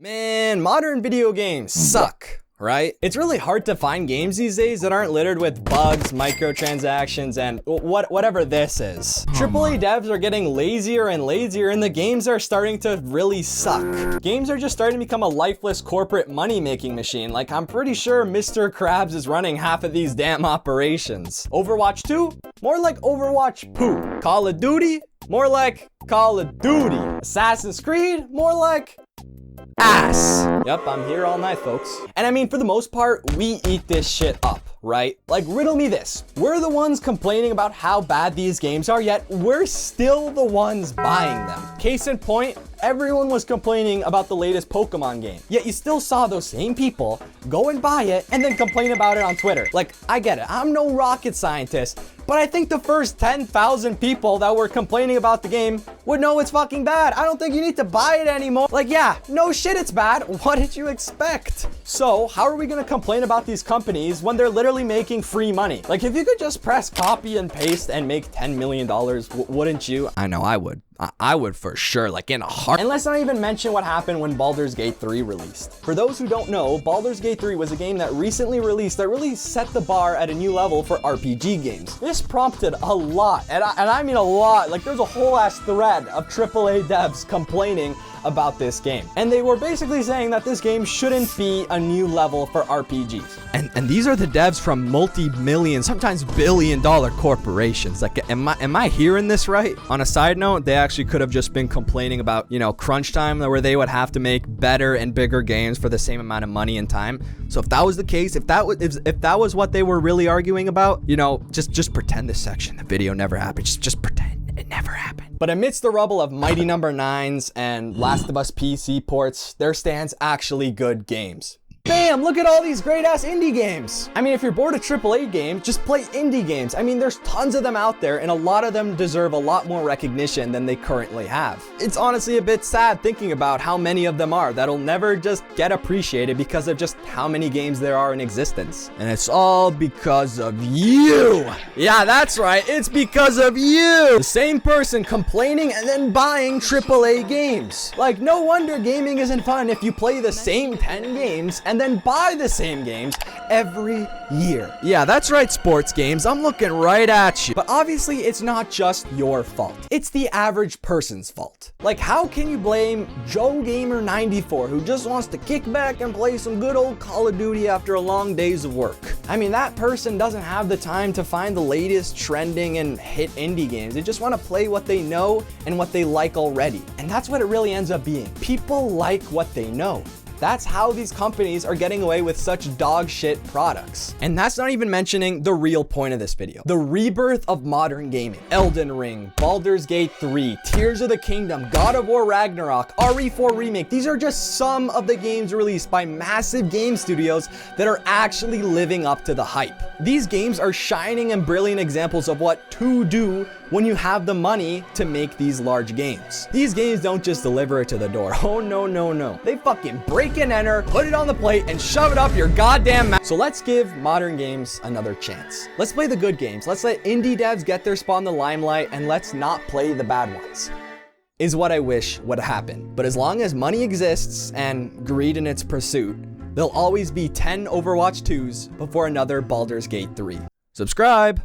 Man, modern video games suck, right? It's really hard to find games these days that aren't littered with bugs, microtransactions, and whatever this is. AAA devs are getting lazier and lazier, and the games are starting to really suck. Games are just starting to become a lifeless corporate money-making machine. Like, I'm pretty sure Mr. Krabs is running half of these damn operations. Overwatch 2? More like Overwatch poo. Call of Duty? More like Call of Duty. Assassin's Creed? More like ass. Yep, I'm here all night, folks. And I mean, for the most part, we eat this shit up, right? Like, riddle me this. We're the ones complaining about how bad these games are, yet we're still the ones buying them. Case in point, everyone was complaining about the latest Pokemon game, yet you still saw those same people go and buy it and then complain about it on Twitter. Like, I get it, I'm no rocket scientist, but I think the first 10,000 people that were complaining about the game would know it's fucking bad. I don't think you need to buy it anymore. Like, yeah, no shit, it's bad. What did you expect? So how are we gonna complain about these companies when they're literally making free money? Like, if you could just press copy and paste and make $10 million, wouldn't you? I know I would. I would for sure, like in a heart. And let's not even mention what happened when Baldur's Gate 3 released. For those who don't know, Baldur's Gate 3 was a game that recently released that really set the bar at a new level for RPG games. This prompted a lot, and I mean a lot, like there's a whole ass thread of AAA devs complaining about this game. And they were basically saying that this game shouldn't be a new level for RPGs. And these are the devs from multi-million, sometimes billion-dollar corporations. Like, am I hearing this right? On a side note, they actually could have just been complaining about, you know, crunch time, where they would have to make better and bigger games for the same amount of money and time. So if that was the case, if that was what they were really arguing about, you know, just pretend this section, the video never happened. Just pretend it never happened. But amidst the rubble of Mighty No. 9s and Last of Us PC ports, there stands actually good games. Bam! Look at all these great-ass indie games. I mean, if you're bored of AAA games, just play indie games. I mean, there's tons of them out there, and a lot of them deserve a lot more recognition than they currently have. It's honestly a bit sad thinking about how many of them are that'll never just get appreciated because of just how many games there are in existence. And it's all because of you. Yeah, that's right. It's because of you. The same person complaining and then buying AAA games. Like, no wonder gaming isn't fun if you play the same 10 games and then buy the same games every year. Yeah, that's right, sports games. I'm looking right at you. But obviously, it's not just your fault. It's the average person's fault. Like, how can you blame Joe Gamer 94, who just wants to kick back and play some good old Call of Duty after a long days of work? I mean, that person doesn't have the time to find the latest trending and hit indie games. They just want to play what they know and what they like already. And that's what it really ends up being. People like what they know. That's how these companies are getting away with such dog shit products. And that's not even mentioning the real point of this video. The rebirth of modern gaming. Elden Ring, Baldur's Gate 3, Tears of the Kingdom, God of War Ragnarok, RE4 Remake. These are just some of the games released by massive game studios that are actually living up to the hype. These games are shining and brilliant examples of what to do when you have the money to make these large games. These games don't just deliver it to the door. Oh, no, no, no. They fucking break and enter, put it on the plate, and shove it up your goddamn mouth. So let's give modern games another chance. Let's play the good games. Let's let indie devs get their spot in the limelight, and let's not play the bad ones. Is what I wish would happen. But as long as money exists and greed in its pursuit, there'll always be 10 Overwatch 2s before another Baldur's Gate 3. Subscribe!